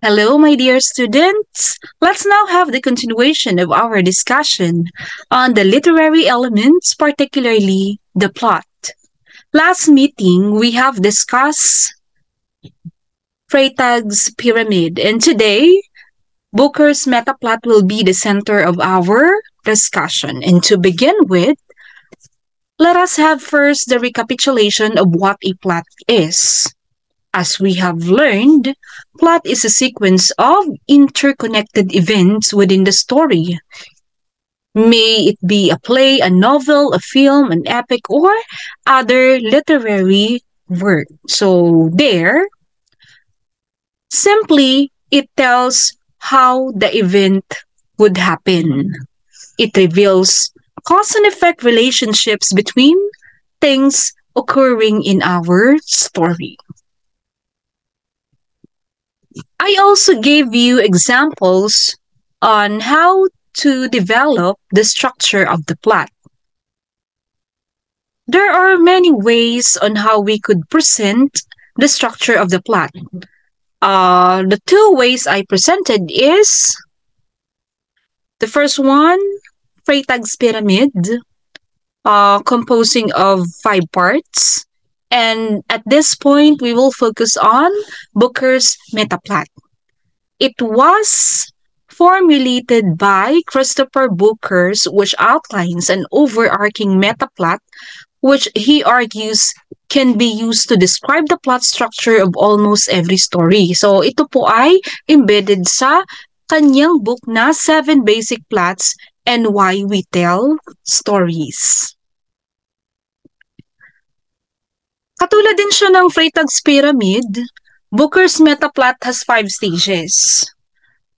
Hello, my dear students. Let's now have the continuation of our discussion on the literary elements, particularly the plot. Last meeting, we have discussed Freytag's pyramid, and today, Booker's Metaplot will be the center of our discussion. And to begin with, let us have first the recapitulation of what a plot is. As we have learned, plot is a sequence of interconnected events within the story. May it be a play, a novel, a film, an epic, or other literary work. So there, simply, it tells how the event would happen. It reveals cause and effect relationships between things occurring in our story. I also gave you examples on how to develop the structure of the plot. There are many ways on how we could present the structure of the plot. The two ways I presented is the first one, Freytag's pyramid, composing of 5 parts. And at this point, we will focus on Booker's Metaplot. It was formulated by Christopher Booker's, which outlines an overarching metaplot, which he argues can be used to describe the plot structure of almost every story. So ito po ay embedded sa kanyang book na 7 Basic Plots and Why We Tell Stories. Katulad din siya ng Freytag's pyramid, Booker's Metaplot has 5 stages.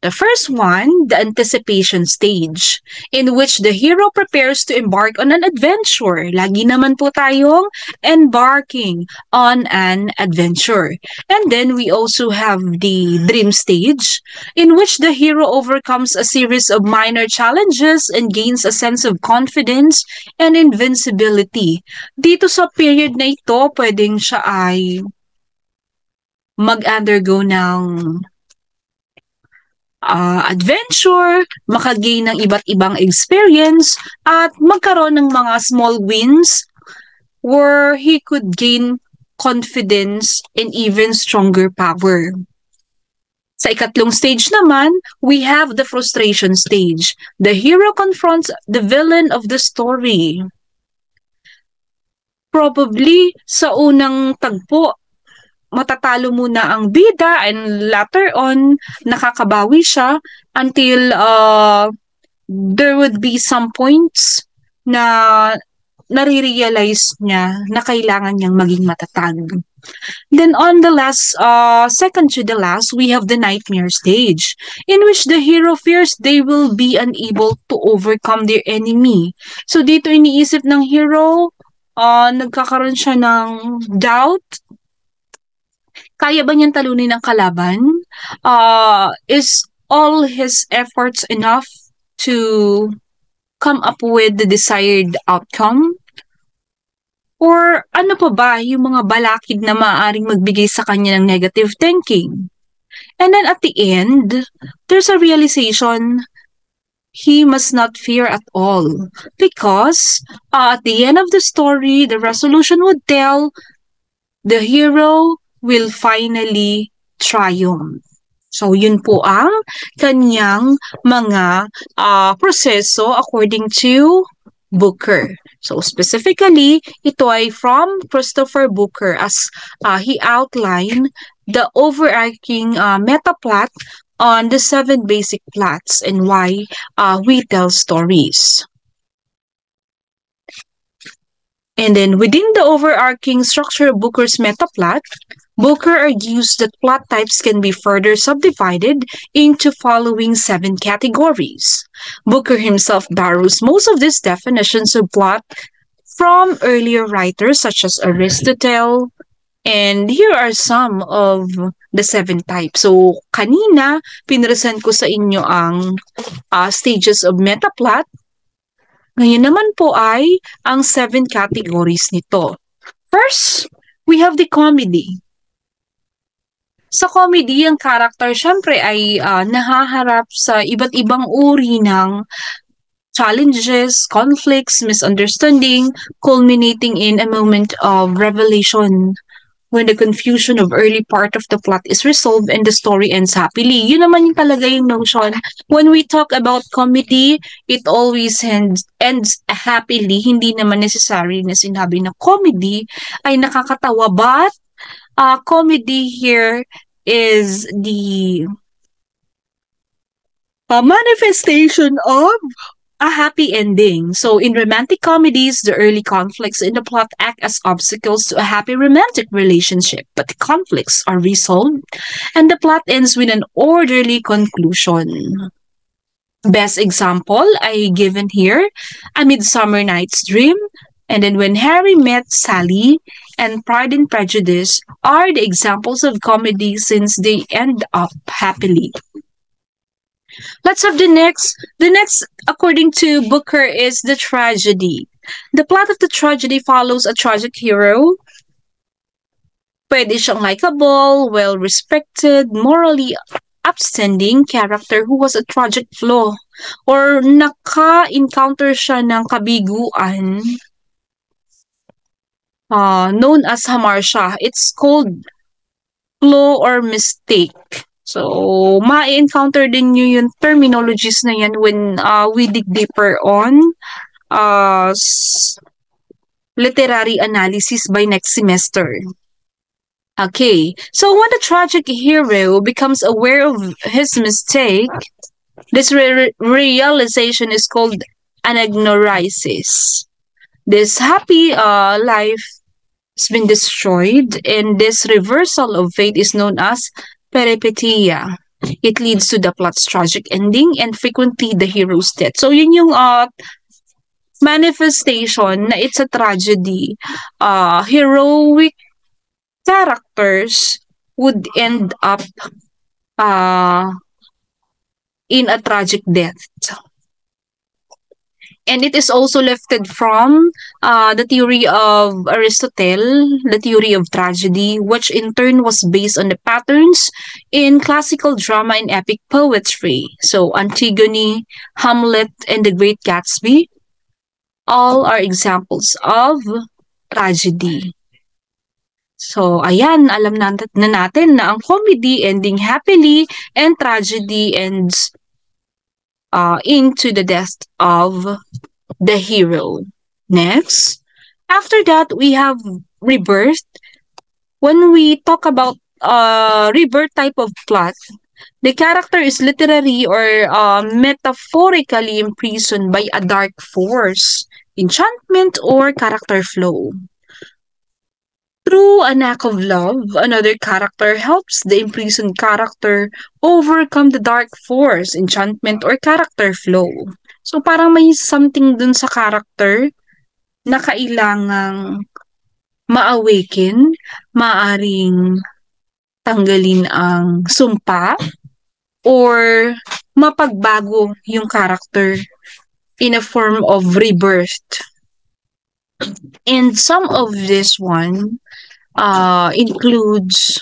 The first one, the anticipation stage, in which the hero prepares to embark on an adventure. Lagi naman po tayong embarking on an adventure. And then we also have the dream stage, in which the hero overcomes a series of minor challenges and gains a sense of confidence and invincibility. Dito sa period na ito, pwedeng siya ay mag-undergo ng adventure, makagain ng iba't ibang experience, at magkaroon ng mga small wins where he could gain confidence and even stronger power. Sa ikatlong stage naman, we have the frustration stage. The hero confronts the villain of the story. Probably, sa unang tagpo, matatalo muna ang bida and later on, nakakabawi siya until there would be some points na nare-realize niya na kailangan niyang maging matatag. Then on the last, second to the last, we have the nightmare stage, in which the hero fears they will be unable to overcome their enemy. So dito iniisip ng hero, nagkakaroon siya ng doubt. Kaya ba niyang talunin ang kalaban? Is all his efforts enough to come up with the desired outcome? Or ano pa ba yung mga balakid na maaaring magbigay sa kanya ng negative thinking? And then at the end, there's a realization he must not fear at all. Because at the end of the story, the resolution would tell the hero will finally triumph. So, yun po ang kanyang mga proseso according to Booker. So, specifically, ito ay from Christopher Booker as he outlined the overarching metaplot on the 7 basic plots and why we tell stories. And then within the overarching structure of Booker's metaplot, Booker argues that plot types can be further subdivided into following 7 categories. Booker himself borrows most of these definitions of plot from earlier writers such as Aristotle, and here are some of the 7 types. So, kanina, pinresent ko sa inyo ang stages of metaplot. Ngayon naman po ay ang 7 categories nito. First, we have the comedy. Sa comedy, ang character syempre ay nahaharap sa iba't ibang uri ng challenges, conflicts, misunderstanding, culminating in a moment of revelation when the confusion of early part of the plot is resolved and the story ends happily. Yun naman yung talaga yung notion. When we talk about comedy, it always ends happily. Hindi naman necessary na sinabi na comedy ay nakakatawa, but comedy here is the manifestation of a happy ending. So, in romantic comedies, the early conflicts in the plot act as obstacles to a happy romantic relationship, but the conflicts are resolved and the plot ends with an orderly conclusion. Best example I given here, A Midsummer Night's Dream, and then When Harry Met Sally, and Pride and Prejudice are the examples of comedy since they end up happily. Let's have the next. The next, according to Booker, is the tragedy. The plot of the tragedy follows a tragic hero. Pwede siyang likable, well-respected, morally upstanding character who was a tragic flaw or naka-encounter siya ng kabiguan known as hamartia. It's called flaw or mistake. So, ma-encounter din nyo yung terminologies na yan when we dig deeper on literary analysis by next semester. Okay, so when the tragic hero becomes aware of his mistake, this realization is called anagnorisis. This happy life has been destroyed, and this reversal of fate is known as peripetia. It leads to the plot's tragic ending and frequently the hero's death. So, yun yung manifestation na it's a tragedy. Heroic characters would end up in a tragic death. And it is also lifted from the theory of Aristotle, the theory of tragedy, which in turn was based on the patterns in classical drama and epic poetry. So Antigone, Hamlet, and The Great Gatsby all are examples of tragedy. So, ayan, alam na natin na ang comedy ending happily and tragedy ends into the death of the hero. Next, after that, we have Rebirth. When we talk about Rebirth type of plot, the character is literally or metaphorically imprisoned by a dark force, enchantment, or character flow. Through an act of love, another character helps the imprisoned character overcome the dark force, enchantment, or character flow. So, parang may something dun sa character na kailangang ma-awaken, maaring tanggalin ang sumpa, or mapagbago yung character in a form of rebirth. And some of this one includes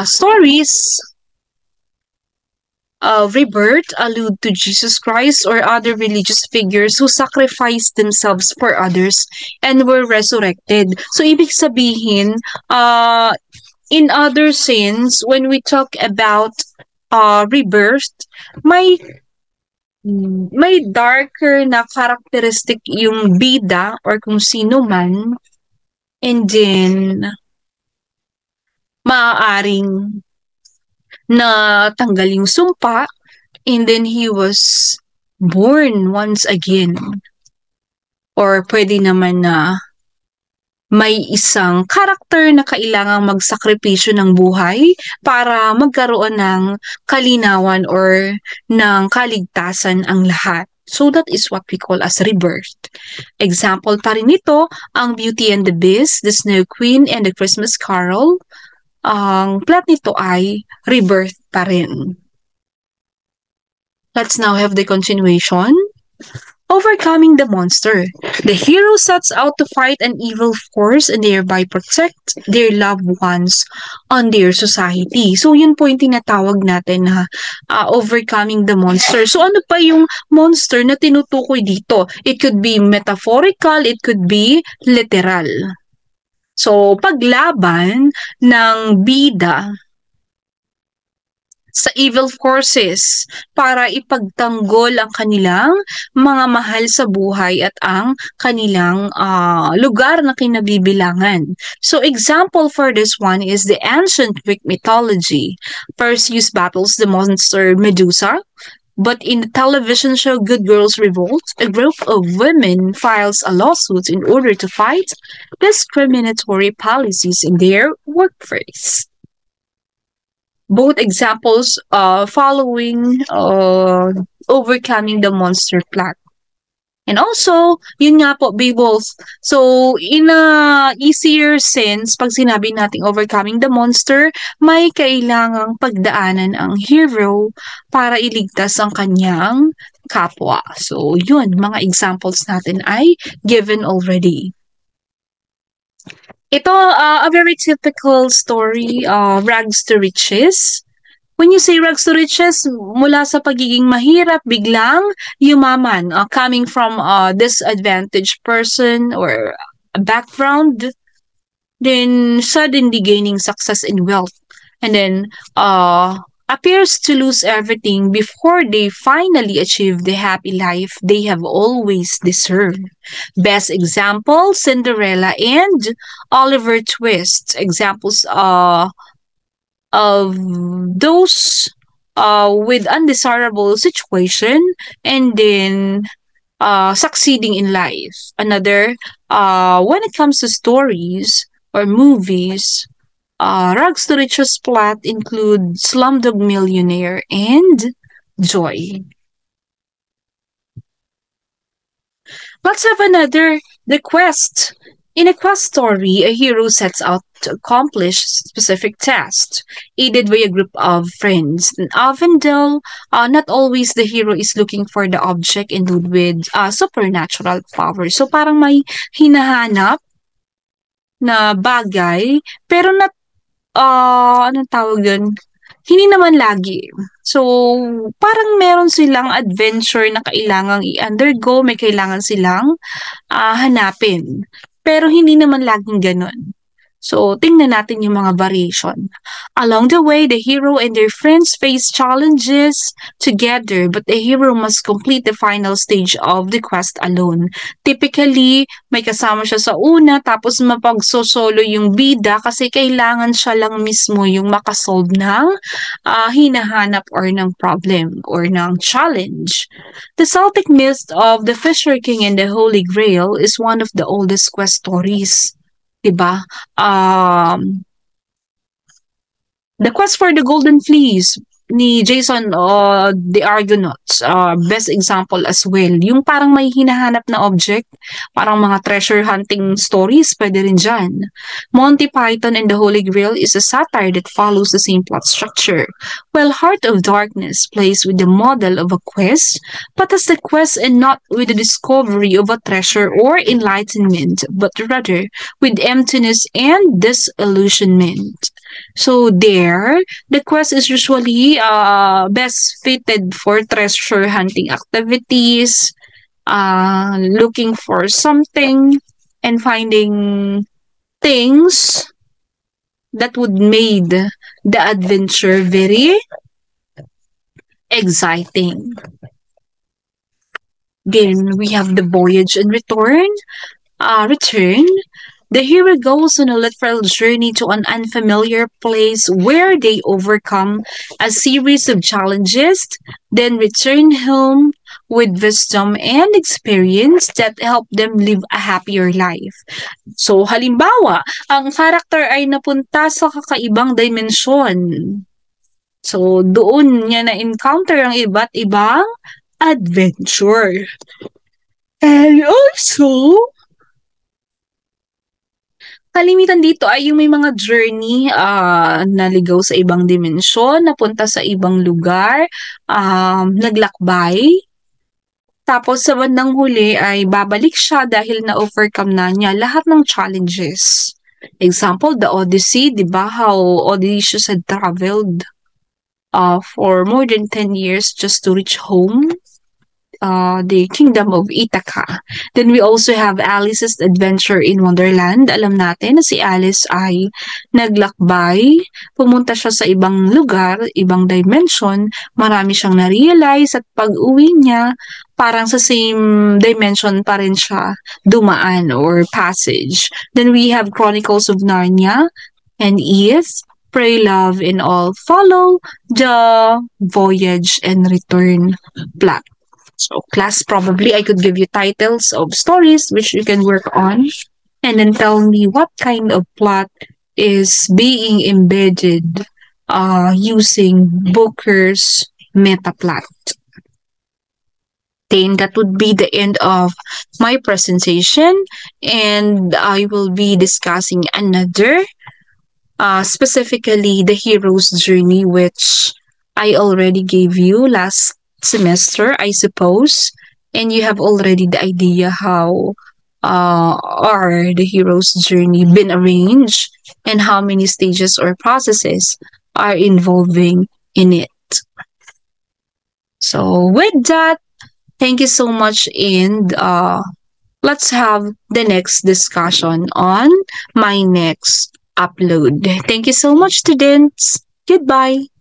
stories of rebirth allude to Jesus Christ or other religious figures who sacrificed themselves for others and were resurrected. So, ibig sabihin, in other scenes, when we talk about rebirth, may darker na characteristic yung bida or kung sino man, and then maaaring na tanggal yung sumpa, and then he was born once again. Or pwede naman na may isang karakter na kailangang magsakripisyo ng buhay para magkaroon ng kalinawan or ng kaligtasan ang lahat. So that is what we call as rebirth. Example pa rin ito, ang Beauty and the Beast, The Snow Queen, and The Christmas Carol. Ang plot nito ay rebirth pa rin. Let's now have the continuation. Overcoming the monster. The hero sets out to fight an evil force and thereby protect their loved ones on their society. So, yun po yung tinatawag natin na overcoming the monster. So, ano pa yung monster na tinutukoy dito? It could be metaphorical, it could be literal. So, paglaban ng bida sa evil forces para ipagtanggol ang kanilang mga mahal sa buhay at ang kanilang lugar na kinabibilangan. So example for this one is the ancient Greek mythology. Perseus battles the monster Medusa. But in the television show Good Girls Revolt, a group of women files a lawsuit in order to fight discriminatory policies in their workplace. Both examples following overcoming the monster plot. And also, yun nga po, Beowulf. So, in a easier sense, pag sinabi nating overcoming the monster, may kailangang pagdaanan ang hero para iligtas ang kanyang kapwa. So, yun, mga examples natin ay given already. Ito, a very typical story, rags to riches. When you say rags to riches, mula sa pagiging mahirap, biglang yumaman, coming from a disadvantaged person or a background, then suddenly gaining success and wealth, and then appears to lose everything before they finally achieve the happy life they have always deserved. Best example, Cinderella and Oliver Twist. Examples of those with undesirable situation and then succeeding in life. Another, when it comes to stories or movies, rags to riches plot include Slumdog Millionaire and Joy. Let's have another, The Quest. In a quest story, a hero sets out to accomplish specific tasks, aided by a group of friends. And often though, not always the hero is looking for the object endowed with supernatural power. So parang may hinahanap na bagay, pero anong tawag dun? Hindi naman lagi. So, parang meron silang adventure na kailangang i-undergo, may kailangan silang hanapin. Pero hindi naman laging ganun. So, tingnan natin yung mga variation. Along the way, the hero and their friends face challenges together, but the hero must complete the final stage of the quest alone. Typically, may kasama siya sa una, tapos mapagsosolo yung bida kasi kailangan siya lang mismo yung makasolve ng hinahanap or ng problem or ng challenge. The Celtic myth of the Fisher King and the Holy Grail is one of the oldest quest stories. Diba? The Quest for the Golden Fleece ni Jason the Argonauts, best example as well. Yung parang may hinahanap na object, parang mga treasure hunting stories, pwede rin dyan. Monty Python and the Holy Grail is a satire that follows the same plot structure, while Heart of Darkness plays with the model of a quest, but as the quest and not with the discovery of a treasure or enlightenment, but rather with emptiness and disillusionment. So there, the quest is usually best fitted for treasure hunting activities, looking for something and finding things that would made the adventure very exciting. Then we have the Voyage and Return. The hero goes on a literal journey to an unfamiliar place where they overcome a series of challenges, then return home with wisdom and experience that help them live a happier life. So, halimbawa, ang character ay napunta sa kakaibang dimensyon. So, doon niya na-encounter ang iba't ibang adventure. And also, kalimitan dito ay yung may mga journey, naligaw sa ibang dimensyon, napunta sa ibang lugar, naglakbay. Tapos sa bandang huli ay babalik siya dahil na-overcome na niya lahat ng challenges. Example, the Odyssey, di ba? How Odysseus had traveled for more than 10 years just to reach home, the kingdom of Ithaca. Then we also have Alice's adventure in Wonderland. Alam natin na si Alice ay naglakbay, pumunta siya sa ibang lugar, ibang dimension, marami siyang na-realize at pag-uwi niya, parang sa same dimension pa rin siya dumaan or passage. Then we have Chronicles of Narnia and Eve, Pray, Love, and All follow the Voyage and Return plot. So class, probably I could give you titles of stories which you can work on and then tell me what kind of plot is being embedded using Booker's Metaplot. Then that would be the end of my presentation, and I will be discussing another, specifically the hero's journey, which I already gave you last semester, I suppose, and you have already the idea how are the hero's journey been arranged and how many stages or processes are involving in it. So with that, thank you so much, and let's have the next discussion on my next upload. Thank you so much, students. Goodbye.